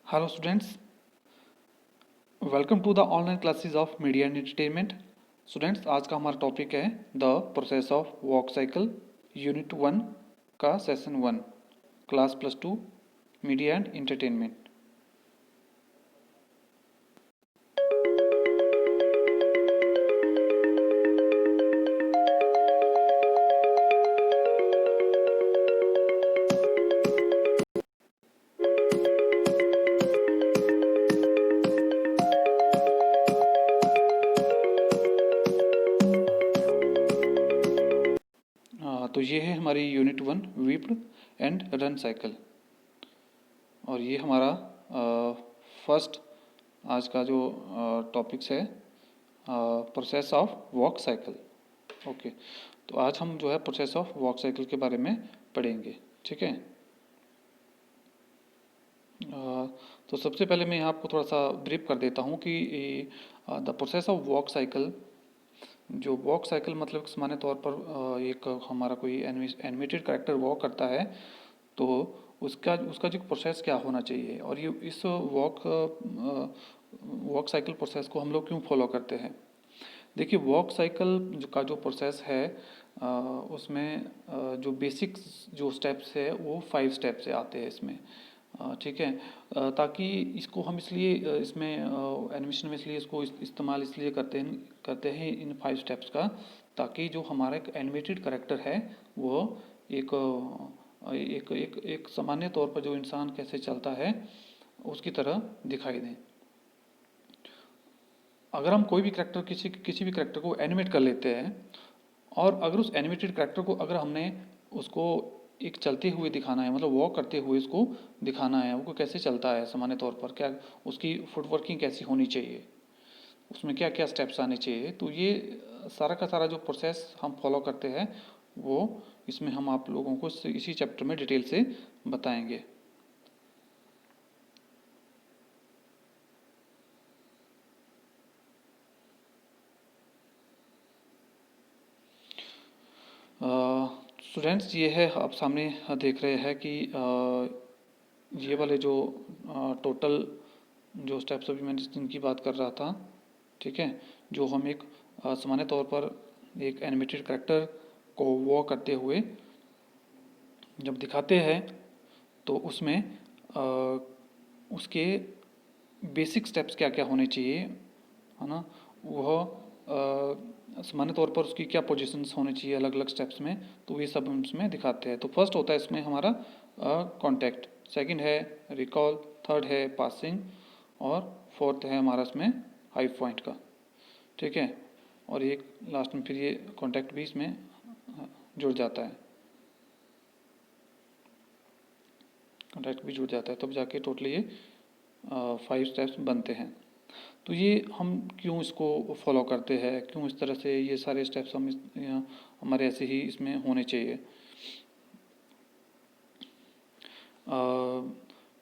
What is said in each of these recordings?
Hello students, welcome to the online classes of media and entertainment. Students, आज का हमारा topic है the process of walk cycle, unit 1 का session 1, class +2 media and entertainment. तो ये है हमारी यूनिट 1 वीप्ड एंड रन साइकिल, और ये हमारा फर्स्ट आज का जो टॉपिक्स है process of walk cycle. Okay, तो आज हम जो है प्रोसेस ऑफ वॉक साइकिल के बारे में पढ़ेंगे। ठीक है, तो सबसे पहले मैं आपको थोड़ा सा ब्रीफ कर देता हूँ कि the process of walk cycle, जो वॉक साइकिल मतलब सामान्य तौर पर एक हमारा कोई एनिमेटेड कैरेक्टर वॉक करता है तो उसका उसका जो प्रोसेस क्या होना चाहिए, और ये इस वॉक साइकिल प्रोसेस को हम लोग क्यों फॉलो करते हैं। देखिए, वॉक साइकिल का जो प्रोसेस है उसमें जो बेसिक जो स्टेप्स है वो 5 स्टेप से आते हैं इसमें। ठीक है, ताकि इसको हम इसलिए इसमें एनिमेशन में इसलिए इसको इस्तेमाल इसलिए करते हैं इन 5 स्टेप्स का, ताकि जो हमारा एक एनिमेटेड करेक्टर है वो एक एक एक एक सामान्य तौर पर जो इंसान कैसे चलता है उसकी तरह दिखाई दें। अगर हम कोई भी करेक्टर किसी भी करेक्टर को एनिमेट कर लेते हैं, और अगर उस एनिमेटेड करेक्टर को अगर हमने उसको एक चलते हुए दिखाना है, मतलब वॉक करते हुए उसको दिखाना है, वो कैसे चलता है सामान्य तौर पर, क्या उसकी फुटवर्किंग कैसी होनी चाहिए, उसमें क्या क्या स्टेप्स आने चाहिए, तो ये सारा का सारा जो प्रोसेस हम फॉलो करते हैं वो इसमें हम आप लोगों को इसी चैप्टर में डिटेल से बताएंगे। स्टूडेंट्स, ये है आप सामने देख रहे हैं कि ये वाले जो टोटल जो स्टेप्स अभी मैंने जिनकी बात कर रहा था, ठीक है, जो हम एक सामान्य तौर पर एक एनिमेटेड करेक्टर को वॉक करते हुए जब दिखाते हैं तो उसमें उसके बेसिक स्टेप्स क्या क्या होने चाहिए, है ना, वह सामान्य तौर पर उसकी क्या पोजीशंस होने चाहिए अलग अलग स्टेप्स में, तो ये सब हम इसमें दिखाते हैं। तो फर्स्ट होता है इसमें हमारा कॉन्टैक्ट, सेकंड है रिकॉल, थर्ड है पासिंग, और फोर्थ है हमारा इसमें हाई पॉइंट का। ठीक है, और एक लास्ट में फिर ये कॉन्टैक्ट भी इसमें जुड़ जाता है, कॉन्टैक्ट भी जुड़ जाता है, तब जाके टोटली ये 5 स्टेप्स बनते हैं। तो ये हम क्यों इसको फॉलो करते हैं, क्यों इस तरह से ये सारे स्टेप्स हम हमारे ऐसे ही इसमें होने चाहिए।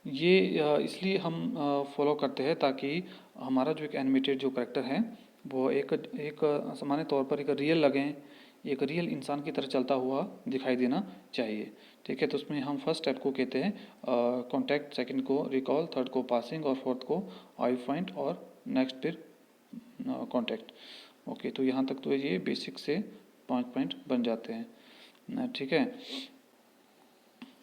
ये इसलिए हम फॉलो करते हैं ताकि हमारा जो एक एनिमेटेड जो करेक्टर है वो एक एक सामान्य तौर पर एक रियल लगें, एक रियल इंसान की तरह चलता हुआ दिखाई देना चाहिए। ठीक है, तो उसमें हम फर्स्ट स्टेप को कहते हैं कॉन्टैक्ट, सेकंड को रिकॉल, थर्ड को पासिंग, और फोर्थ को आई पॉइंट, और नेक्स्ट फिर कॉन्टैक्ट। ओके, तो यहाँ तक तो ये बेसिक से 5 पॉइंट बन जाते हैं। ठीक है,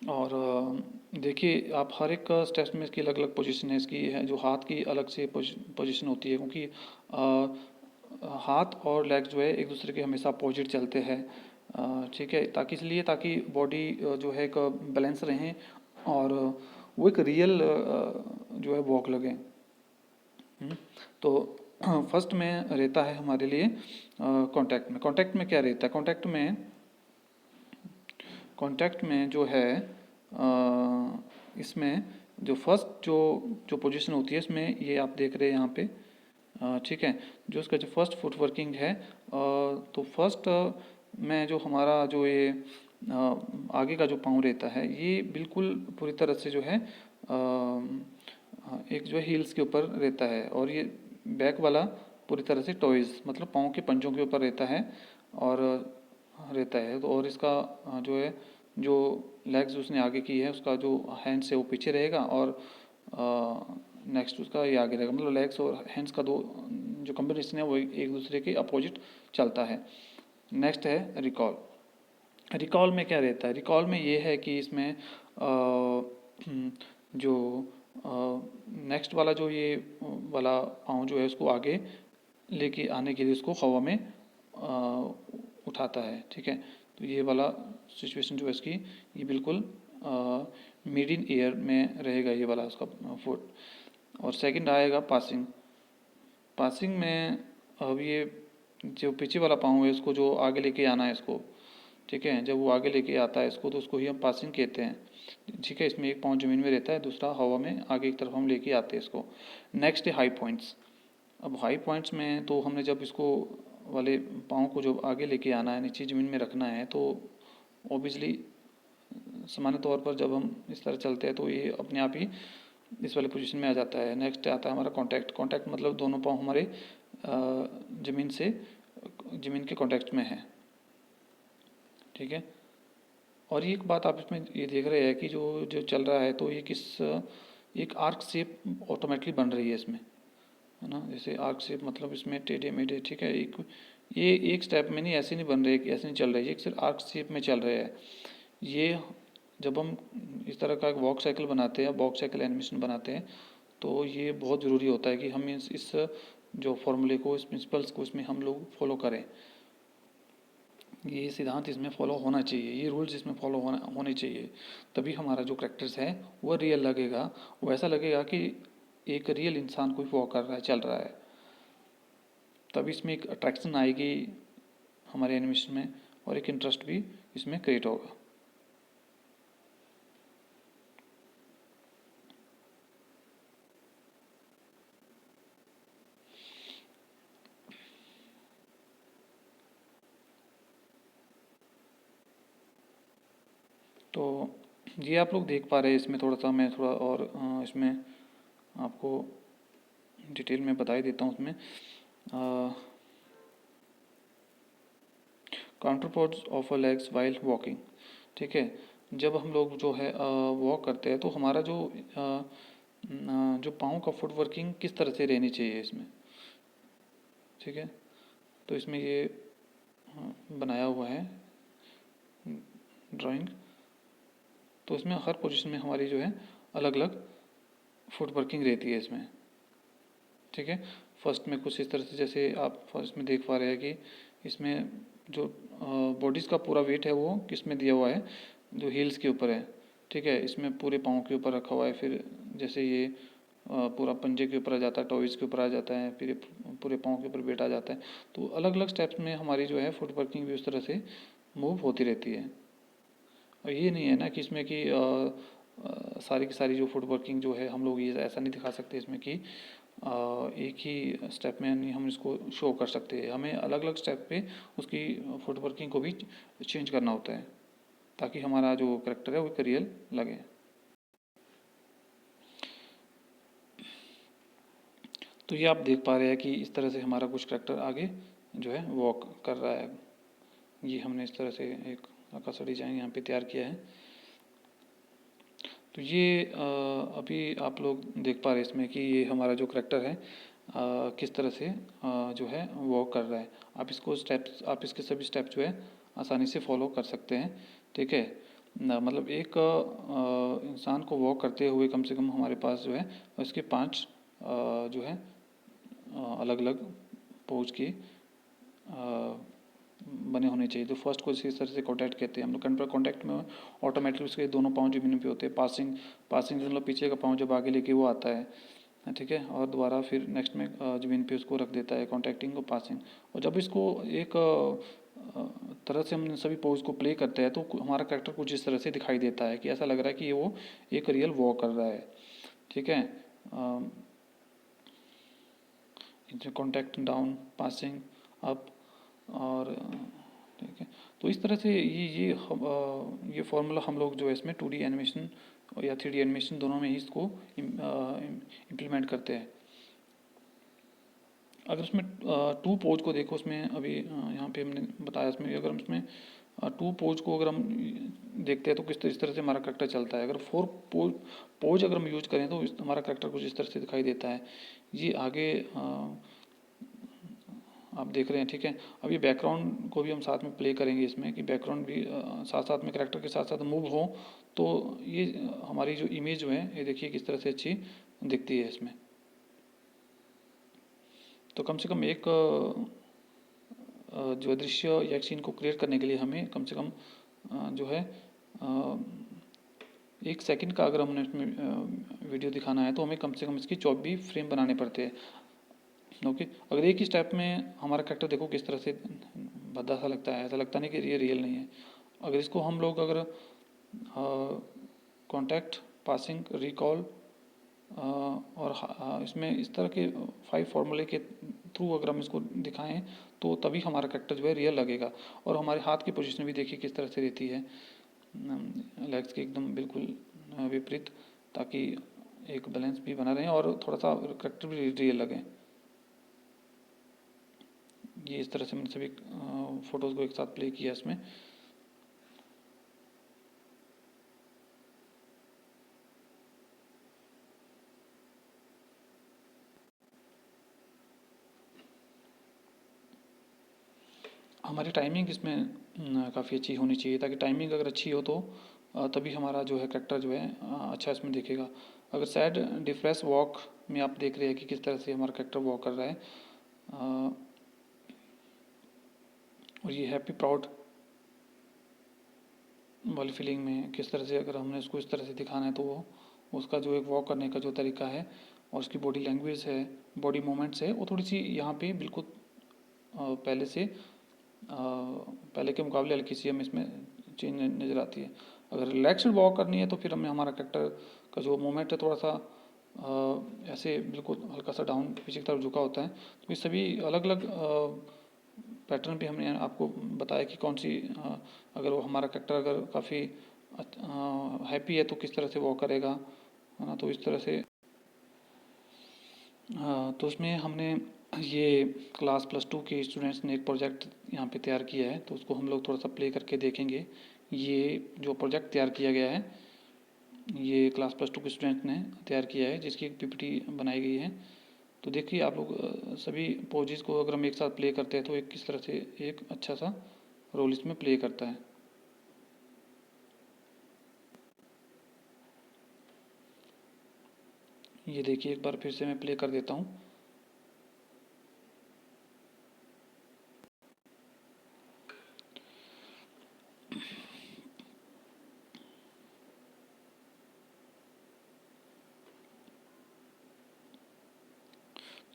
और देखिए आप हर एक स्टेप्स में इसकी अलग अलग पोजीशन है, इसकी है जो हाथ की अलग से पोजीशन होती है, क्योंकि हाथ और लेग्स जो है एक दूसरे के हमेशा अपोजिट चलते हैं। ठीक है, ताकि इसलिए ताकि बॉडी जो है एक बैलेंस रहें और वो एक रियल जो है वॉक लगे। तो फर्स्ट में रहता है हमारे लिए कॉन्टैक्ट में क्या रहता है, कॉन्टैक्ट में जो है इसमें जो फर्स्ट जो जो पोजीशन होती है इसमें ये आप देख रहे हैं यहाँ पे। ठीक है, जो इसका जो फर्स्ट फुट वर्किंग है, तो फर्स्ट में जो हमारा जो ये आगे का जो पाँव रहता है ये बिल्कुल पूरी तरह से जो है एक जो है हील्स के ऊपर रहता है, और ये बैक वाला पूरी तरह से टॉयज़ मतलब पाँव के पंजों के ऊपर रहता है और रहता है। तो और इसका जो है जो लेग्स उसने आगे की है उसका जो हैंड्स है वो पीछे रहेगा, और नेक्स्ट उसका ये आगे रहेगा, मतलब लेग्स और हैंड्स का दो जो कॉम्बिनेशन है वो एक दूसरे के अपोजिट चलता है। नेक्स्ट है रिकॉल। रिकॉल में क्या रहता है? रिकॉल में ये है कि इसमें जो नेक्स्ट वाला जो ये वाला पाँव जो है उसको आगे लेके आने के लिए उसको हवा में उठाता है, ठीक है। तो ये वाला सिचुएशन जो है इसकी, ये बिल्कुल मिड इन एयर में रहेगा ये वाला उसका फुट। और सेकंड आएगा पासिंग। पासिंग में अब ये जो पीछे वाला पाँव है इसको जो आगे लेके आना है इसको, ठीक है। जब वो आगे लेके आता है इसको तो उसको ही हम पासिंग कहते हैं, ठीक है। इसमें एक पाँव ज़मीन में रहता है, दूसरा हवा में आगे की तरफ हम लेके आते हैं इसको। नेक्स्ट है हाई पॉइंट्स। अब हाई पॉइंट्स में तो हमने जब इसको वाले पाँव को जो आगे लेके आना है, नीचे ज़मीन में रखना है, तो ऑब्वियसली सामान्य तौर पर जब हम इस तरह चलते हैं तो ये अपने आप ही इस वाले पोजीशन में आ जाता है। नेक्स्ट आता है हमारा कॉन्टैक्ट। कॉन्टैक्ट मतलब दोनों पाँव हमारे ज़मीन से ज़मीन के कॉन्टैक्ट में है, ठीक है। और एक बात आप इसमें ये देख रहे हैं कि जो जो चल रहा है तो ये किस एक आर्क शेप ऑटोमेटिकली बन रही है इसमें, है ना। जैसे आर्क शेप मतलब इसमें टेढ़े मेढ़े, ठीक है। एक ये एक स्टेप में नहीं, ऐसे नहीं बन रहे, ऐसे नहीं चल रही है, एक सिर्फ आर्क शेप में चल रहे हैं ये। जब हम इस तरह का एक वॉक साइकिल बनाते हैं, वॉक साइकिल एनिमेशन बनाते हैं, तो ये बहुत ज़रूरी होता है कि हम इस जो फॉर्मूले को, इस प्रिंसिपल्स को इसमें हम लोग फॉलो करें। ये सिद्धांत इसमें फॉलो होना चाहिए, ये रूल्स इसमें फॉलो होने चाहिए, तभी हमारा जो करेक्टर्स है वो रियल लगेगा। वो ऐसा लगेगा कि एक रियल इंसान कोई वॉक कर रहा है, चल रहा है, तभी इसमें एक अट्रैक्शन आएगी हमारे एनिमेशन में और एक इंटरेस्ट भी इसमें क्रिएट होगा। तो ये आप लोग देख पा रहे हैं इसमें, थोड़ा सा मैं थोड़ा और इसमें आपको डिटेल में बता ही देता हूँ। उसमें counter pose of a legs while walking, ठीक है। जब हम लोग जो है वॉक करते हैं तो हमारा जो पाँव का फुट वर्किंग किस तरह से रहनी चाहिए इसमें, ठीक है। तो इसमें ये बनाया हुआ है ड्राइंग। तो इसमें हर पोजीशन में हमारी जो है अलग अलग फुट वर्किंग रहती है इसमें, ठीक है। फर्स्ट में कुछ इस तरह से, जैसे आप फर्स्ट में देख पा रहे हैं कि इसमें जो बॉडीज़ का पूरा वेट है वो किस में दिया हुआ है, जो हील्स के ऊपर है, ठीक है। इसमें पूरे पाँव के ऊपर रखा हुआ है, फिर जैसे ये पूरा पंजे के ऊपर आ जाता है, टॉइज़ के ऊपर आ जाता है, फिर ये पूरे पाँव के ऊपर वेट आ जाता है। तो अलग अलग स्टेप्स में हमारी जो है फुट वर्किंग भी उस तरह से मूव होती रहती है। और ये नहीं है ना कि इसमें कि सारी की सारी जो फुट वर्किंग जो है हम लोग ये ऐसा नहीं दिखा सकते इसमें कि एक ही स्टेप में नहीं हम इसको शो कर सकते हैं। हमें अलग अलग स्टेप पे उसकी फुट वर्किंग को भी चेंज करना होता है, ताकि हमारा जो करेक्टर है वो एक रियल लगे। तो ये आप देख पा रहे हैं कि इस तरह से हमारा कुछ करेक्टर आगे जो है वॉक कर रहा है। ये हमने इस तरह से एक आकाश डिजाइन यहाँ पे तैयार किया है। तो ये अभी आप लोग देख पा रहे हैं इसमें कि ये हमारा जो करेक्टर है किस तरह से जो है वॉक कर रहा है। आप इसको स्टेप्स, आप इसके सभी स्टेप जो है आसानी से फॉलो कर सकते हैं, ठीक है ना। मतलब एक इंसान को वॉक करते हुए कम से कम हमारे पास जो है उसके 5 जो है अलग अलग पोज के बने होने चाहिए। तो फर्स्ट को इसी तरह से कॉन्टैक्ट कहते हैं हम लोग। कॉन्टैक्ट में ऑटोमेटिकली उसके दोनों पाँव जमीन पे होते हैं। पासिंग, पासिंग मतलब पीछे का पाँव जब आगे लेके वो आता है, ठीक है, और दोबारा फिर नेक्स्ट में ज़मीन पे उसको रख देता है, कॉन्टैक्टिंग को पासिंग। और जब इसको एक तरह से हम सभी पोज को प्ले करते हैं तो हमारा करेक्टर कुछ इस तरह से दिखाई देता है कि ऐसा लग रहा है कि ये वो एक रियल वॉक कर रहा है, ठीक है। कॉन्टैक्ट डाउन, पासिंग अप, और ठीक है। तो इस तरह से ये फॉर्मूला हम लोग जो है इसमें 2D एनिमेशन या 3D एनिमेशन दोनों में ही इसको इम्प्लीमेंट करते हैं। अगर उसमें 2 पोज को देखो, उसमें अभी यहाँ पे हमने बताया, इसमें अगर हम इसमें टू पोज को अगर हम देखते हैं तो इस तरह से हमारा करेक्टर चलता है। अगर फोर पोज अगर हम यूज करें तो हमारा करेक्टर कुछ इस तरह से दिखाई देता है। ये आगे आप देख रहे हैं, ठीक है। अब ये बैकग्राउंड को भी हम साथ में प्ले करेंगे इसमें, कि बैकग्राउंड भी साथ साथ में करेक्टर के साथ साथ मूव हो, तो ये हमारी जो इमेज जो है ये देखिए किस तरह से अच्छी दिखती है इसमें। तो कम से कम एक जो दृश्य या एक सीन को क्रिएट करने के लिए हमें कम से कम जो है 1 सेकंड का अगर हमने इसमें वीडियो दिखाना है तो हमें कम से कम इसकी 24 फ्रेम बनाने पड़ते हैं। ओके, अगर एक ही स्टेप में हमारा कैरेक्टर देखो किस तरह से भद्दा सा लगता है, ऐसा लगता नहीं कि ये रियल नहीं है। अगर इसको हम लोग अगर कॉन्टैक्ट, पासिंग, रिकॉल और इसमें इस तरह के 5 फार्मूले के थ्रू अगर हम इसको दिखाएं तो तभी हमारा कैरेक्टर जो है रियल लगेगा। और हमारे हाथ की पोजीशन भी देखिए किस तरह से रहती है, लेग्स के एकदम बिल्कुल विपरीत, ताकि एक बैलेंस भी बना रहे और थोड़ा सा कैरेक्टर भी रियल लगे। ये इस तरह से मैंने सभी फोटोज़ को एक साथ प्ले किया इसमें। हमारी टाइमिंग इसमें काफ़ी अच्छी होनी चाहिए, ताकि टाइमिंग अगर अच्छी हो तो तभी हमारा जो है करेक्टर जो है अच्छा इसमें दिखेगा। अगर सैड डिप्रेस वॉक में आप देख रहे हैं कि किस तरह से हमारा करेक्टर वॉक कर रहा है, और ये हैप्पी प्राउड वाली फीलिंग में किस तरह से अगर हमने उसको इस तरह से दिखाना है तो वो उसका जो एक वॉक करने का जो तरीका है और उसकी बॉडी लैंग्वेज है, बॉडी मूवमेंट्स है, वो थोड़ी सी यहाँ पे बिल्कुल पहले से पहले के मुकाबले हल्की सी हमें इसमें चेंज नज़र आती है। अगर रिलैक्सड वॉक करनी है तो फिर हमें हमारा करेक्टर का जो मूवमेंट है थोड़ा सा ऐसे बिल्कुल हल्का सा डाउन पीछे की तरफ झुका होता है। तो ये सभी अलग अलग पैटर्न भी हमने आपको बताया कि कौन सी अगर वो हमारा करेक्टर अगर काफ़ी हैप्पी है तो किस तरह से वॉक करेगा, है ना। तो इस तरह से तो उसमें हमने ये क्लास +2 के स्टूडेंट्स ने एक प्रोजेक्ट यहाँ पे तैयार किया है, तो उसको हम लोग थोड़ा सा प्ले करके देखेंगे। ये जो प्रोजेक्ट तैयार किया गया है ये क्लास +2 के स्टूडेंट ने तैयार किया है, जिसकी एक पीपीटी बनाई गई है। तो देखिए आप लोग सभी पोजेस को अगर हम एक साथ प्ले करते हैं तो एक किस तरह से एक अच्छा सा रोल इसमें प्ले करता है। ये देखिए एक बार फिर से मैं प्ले कर देता हूँ।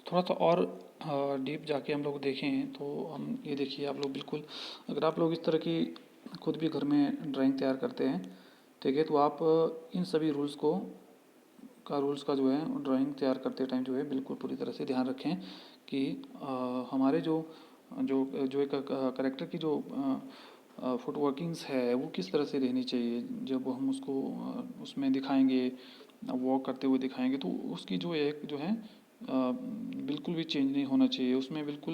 थोड़ा सा और डीप जाके हम लोग देखें तो हम ये देखिए आप लोग बिल्कुल, अगर आप लोग इस तरह की खुद भी घर में ड्राइंग तैयार करते हैं, ठीक है, तो आप इन सभी रूल्स का जो है ड्राइंग तैयार करते टाइम जो है बिल्कुल पूरी तरह से ध्यान रखें कि हमारे जो जो जो एक करेक्टर की जो फुट वर्किंग्स है वो किस तरह से रहनी चाहिए। जब हम उसको उसमें दिखाएंगे, वॉक करते हुए दिखाएंगे, तो उसकी जो जो है बिल्कुल भी चेंज नहीं होना चाहिए उसमें बिल्कुल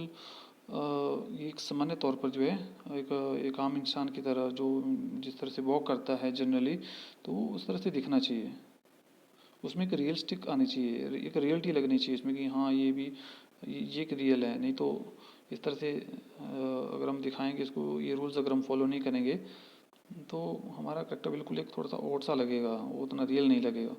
ये एक सामान्य तौर पर जो है एक एक आम इंसान की तरह जो जिस तरह से वॉक करता है जनरली, तो उस तरह से दिखना चाहिए। उसमें एक रियलिस्टिक आनी चाहिए, एक रियलिटी लगनी चाहिए इसमें कि हाँ ये भी ये एक रियल है। नहीं तो इस तरह से अगर हम दिखाएंगे इसको, ये रूल्स अगर हम फॉलो नहीं करेंगे तो हमारा करेक्टर बिल्कुल एक थोड़ा सा ओड सा लगेगा, वो उतना रियल नहीं लगेगा।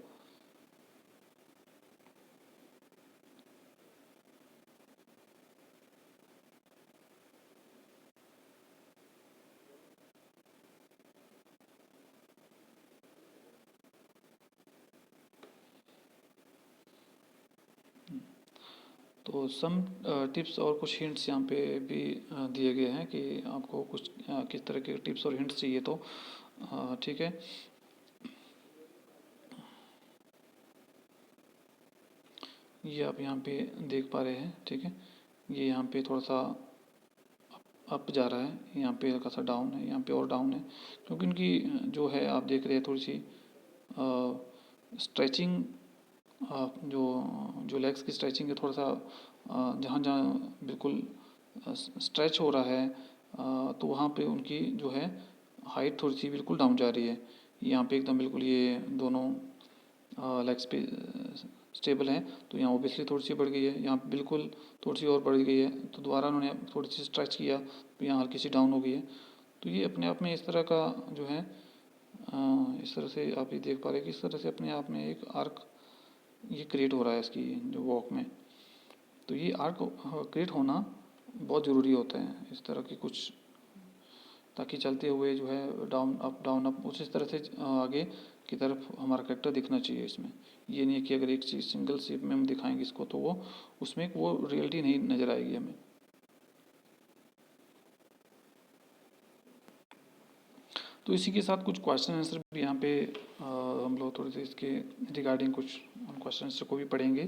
तो सम टिप्स और कुछ हिंट्स यहाँ पे भी दिए गए हैं कि आपको कुछ किस तरह के टिप्स और हिंट्स चाहिए, तो ठीक है। ये आप यहाँ पे देख पा रहे हैं, ठीक है। ये यहाँ पे थोड़ा सा अप जा रहा है, यहाँ पे हल्का सा डाउन है, यहाँ पे और डाउन है, क्योंकि इनकी जो है आप देख रहे हैं थोड़ी सी स्ट्रेचिंग, जो जो लेग्स की स्ट्रेचिंग है थोड़ा सा जहाँ जहाँ बिल्कुल स्ट्रेच हो रहा है तो वहाँ पे उनकी जो है हाइट थोड़ी सी बिल्कुल डाउन जा रही है। यहाँ पे एकदम बिल्कुल ये दोनों लेग्स पे स्टेबल हैं, तो यहाँ ओबियसली थोड़ी सी बढ़ गई है, यहाँ बिल्कुल थोड़ी सी और बढ़ गई है, तो दोबारा उन्होंने थोड़ी सी स्ट्रेच किया तो यहाँ हल्की सी डाउन हो गई है। तो ये अपने आप में इस तरह का जो है इस तरह से आप ये देख पा रहे हैं कि इस तरह से अपने आप में एक आर्क ये क्रिएट हो रहा है इसकी जो वॉक में। तो ये आर्क क्रिएट होना बहुत ज़रूरी होता है इस तरह की कुछ, ताकि चलते हुए जो है डाउन अप उसी तरह से आगे की तरफ हमारा करेक्टर दिखना चाहिए इसमें। ये नहीं है कि अगर एक चीज़ सिंगल शेप में हम दिखाएंगे इसको तो वो उसमें वो रियलिटी नहीं नज़र आएगी हमें। तो इसी के साथ कुछ क्वेश्चन आंसर भी यहाँ पे हम लोग थोड़े से इसके रिगार्डिंग कुछ क्वेश्चन आंसर को भी पढ़ेंगे।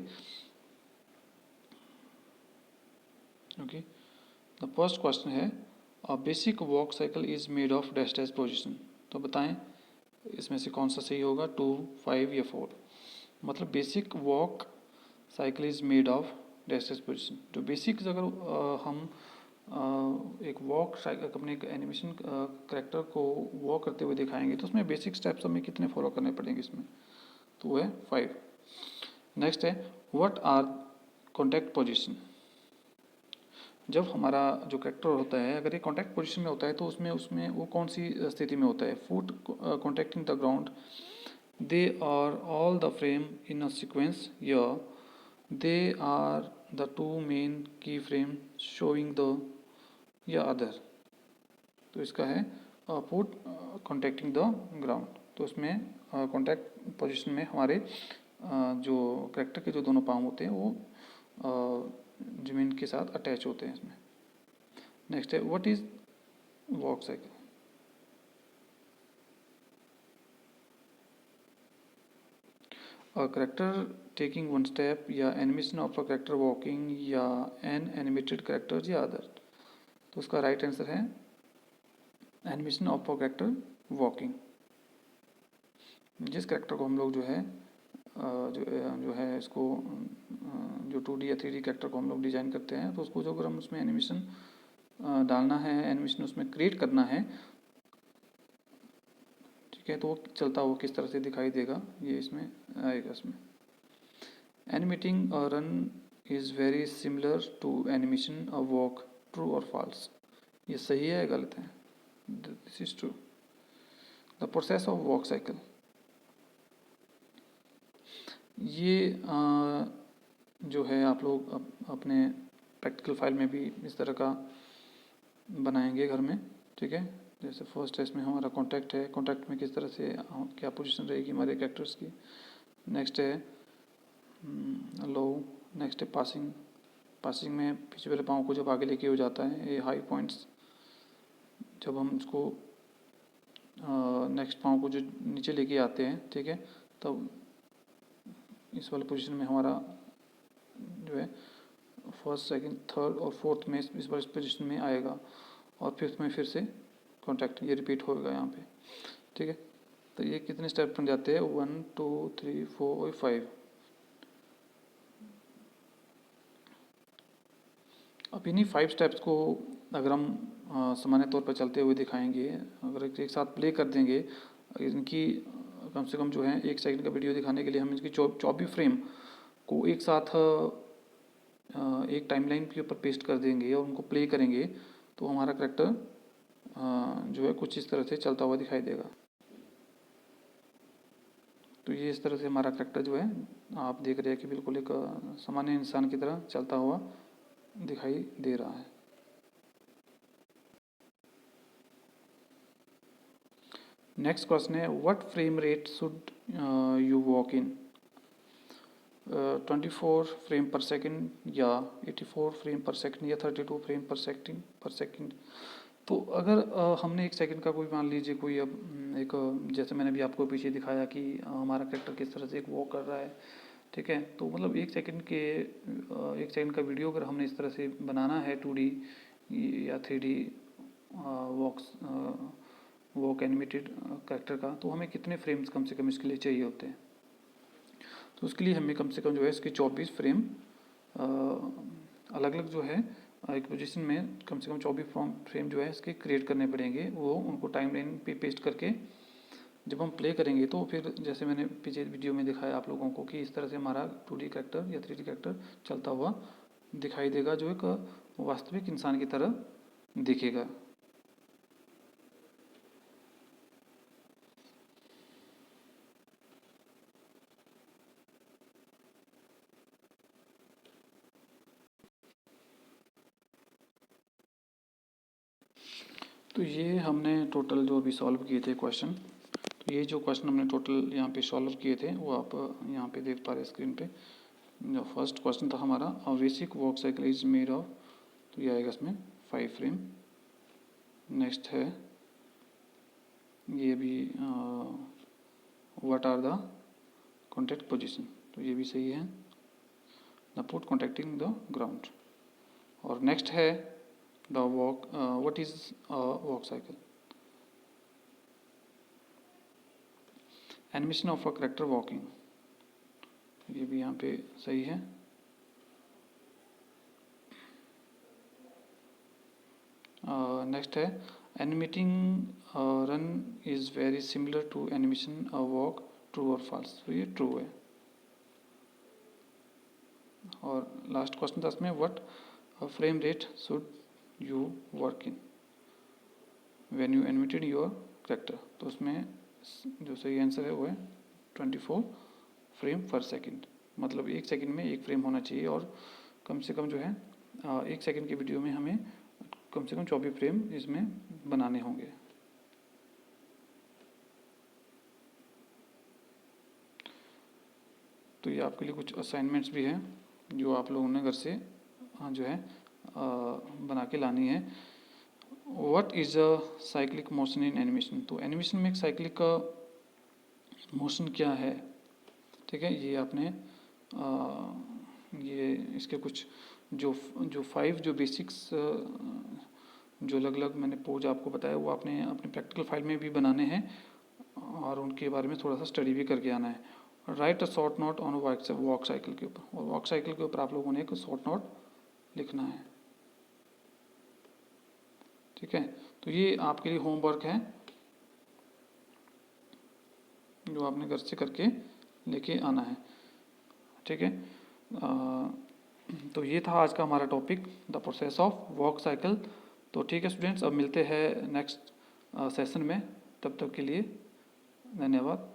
ओके, द फर्स्ट क्वेश्चन है a basic walk cycle is made of dash dash position. तो बताएं इसमें से कौन सा सही होगा, 2, 5 या 4। मतलब basic walk cycle is made of dash dash position. तो बेसिक अगर हम एक वॉक साइकिल अपने एक एनिमेशन करेक्टर को वॉक करते हुए दिखाएंगे तो उसमें बेसिक स्टेप्स हमें कितने फॉलो करने पड़ेंगे इसमें, तो वो है 5। नेक्स्ट है व्हाट आर कॉन्टैक्ट पोजीशन। जब हमारा जो करेक्टर होता है अगर ये कॉन्टैक्ट पोजीशन में होता है तो उसमें उसमें वो कौन सी स्थिति में होता है, foot contacting the ground, they are all the frame in a sequence, या they are the two main key frame showing the, या अदर। तो इसका है फुट कॉन्टैक्टिंग द ग्राउंड। तो उसमें कॉन्टैक्ट पोजीशन में हमारे जो करेक्टर के जो दोनों पाँव होते हैं वो ज़मीन के साथ अटैच होते हैं इसमें। नेक्स्ट है what is walk cycle. A character taking one step, या animation of a character walking, या एन एनिमेटेड करेक्टर, या अदर। तो उसका राइट आंसर है animation of a character walking. जिस करेक्टर को हम लोग जो है जो है इसको जो 2D या 3D करेक्टर को हम लोग डिज़ाइन करते हैं तो उसको जो अगर हम उसमें एनिमेशन डालना है, एनिमेशन उसमें क्रिएट करना है, ठीक है, तो वो चलता हुआ किस तरह से दिखाई देगा ये इसमें आएगा। इसमें animating a run is very similar to animation a walk, true और फॉल्स। ये सही है या गलत है, this is true. The process of walk cycle, ये जो है आप लोग अपने प्रैक्टिकल फाइल में भी इस तरह का बनाएंगे घर में, ठीक है। जैसे फर्स्ट है इसमें हमारा कॉन्टैक्ट है, कॉन्टैक्ट में किस तरह से क्या पोजीशन रहेगी हमारे कैरेक्टर्स की। नेक्स्ट है लो, नेक्स्ट है पासिंग, पासिंग में पीछे वाले पाँव को जब आगे लेके हो जाता है, ये हाई पॉइंट्स जब हम उसको नेक्स्ट पाँव को जो नीचे लेके आते हैं, ठीक है, तब इस वाले पोजीशन में हमारा जो है फर्स्ट, सेकंड, थर्ड और फोर्थ में इस वाले पोजीशन में आएगा, और फिफ्थ में फिर से कॉन्टैक्ट ये रिपीट होगा यहाँ पे, ठीक है। तो ये कितने स्टेप बन जाते हैं, 1, 2, 3, 4 और 5। अब इन्हीं 5 स्टेप्स को अगर हम सामान्य तौर पर चलते हुए दिखाएंगे, अगर एक साथ प्ले कर देंगे, इनकी कम से कम जो है 1 सेकंड का वीडियो दिखाने के लिए हम इनकी 24 फ्रेम को एक साथ एक टाइमलाइन के ऊपर पेस्ट कर देंगे और उनको प्ले करेंगे तो हमारा करेक्टर जो है कुछ इस तरह से चलता हुआ दिखाई देगा। तो ये इस तरह से हमारा करेक्टर जो है आप देख रहे हैं कि बिल्कुल एक सामान्य इंसान की तरह चलता हुआ दिखाई दे रहा है। नेक्स्ट क्वेश्चन है what frame rate should you walk in, 24 frame पर सेकंड, या 84 फ्रेम पर सेकंड, या 32 फ्रेम पर सेकंड। तो अगर हमने 1 सेकंड का कोई मान लीजिए कोई अब एक जैसे मैंने भी आपको पीछे दिखाया कि हमारा करेक्टर किस तरह से एक वॉक कर रहा है, ठीक है। तो मतलब 1 सेकंड का वीडियो अगर हमने इस तरह से बनाना है 2D या 3D वॉक्स वॉक एनिमेटेड करेक्टर का, तो हमें कितने फ्रेम्स कम से कम इसके लिए चाहिए होते हैं। तो उसके लिए हमें कम से कम जो है इसके 24 फ्रेम अलग अलग जो है एक पोजीशन में कम से कम 24 फ्रेम जो है इसके क्रिएट करने पड़ेंगे, वो उनको टाइमलाइन पे पेस्ट करके जब हम प्ले करेंगे तो फिर जैसे मैंने पीछे वीडियो में दिखाया आप लोगों को कि इस तरह से हमारा 2D कैरेक्टर या 3D कैरेक्टर चलता हुआ दिखाई देगा, जो एक वास्तविक इंसान की तरह दिखेगा। तो ये हमने टोटल जो अभी सॉल्व किए थे क्वेश्चन, तो ये जो क्वेश्चन हमने टोटल यहाँ पे सॉल्व किए थे वो आप यहाँ पे देख पा रहे हैं स्क्रीन पे। जो फर्स्ट क्वेश्चन था हमारा, a basic walk cycle is made of, तो ये आएगा इसमें 5 फ्रेम। नेक्स्ट है ये भी what are the contact position, तो ये भी सही है, the put contacting the ground. और नेक्स्ट है the walk, what is walk cycle, animation of a character walking, ये भी यहाँ पे सही है। नेक्स्ट है animating run is very similar to animation walk, true और फॉल्स, तो ये ट्रू है। और लास्ट क्वेश्चन था इसमें, what frame rate should you work in when you animated your character, तो उसमें जो सही आंसर है वो है 24 फ्रेम पर सेकंड, मतलब 1 सेकंड में 1 फ्रेम होना चाहिए, और कम से कम जो है 1 सेकंड की वीडियो में हमें कम से कम 24 फ्रेम इसमें बनाने होंगे। तो ये आपके लिए कुछ असाइनमेंट्स भी हैं जो आप लोगों ने घर से जो है बना के लानी है। What is a cyclic motion in animation, तो एनिमेशन में एक साइक्लिक का मोशन क्या है, ठीक है। ये आपने ये इसके कुछ जो 5 जो बेसिक्स जो अलग अलग मैंने पोज आपको बताया वो आपने अपने प्रैक्टिकल फाइल में भी बनाने हैं, और उनके बारे में थोड़ा सा स्टडी भी करके आना है। Right a short note on walk cycle के ऊपर, और वॉक साइकिल के ऊपर आप लोगों ने एक शॉर्ट नोट लिखना है, ठीक है। तो ये आपके लिए होमवर्क है जो आपने घर से करके लेके आना है, ठीक है। तो ये था आज का हमारा topic, the process of walk cycle. तो ठीक है स्टूडेंट्स, अब मिलते हैं नेक्स्ट सेशन में, तब तक के लिए धन्यवाद।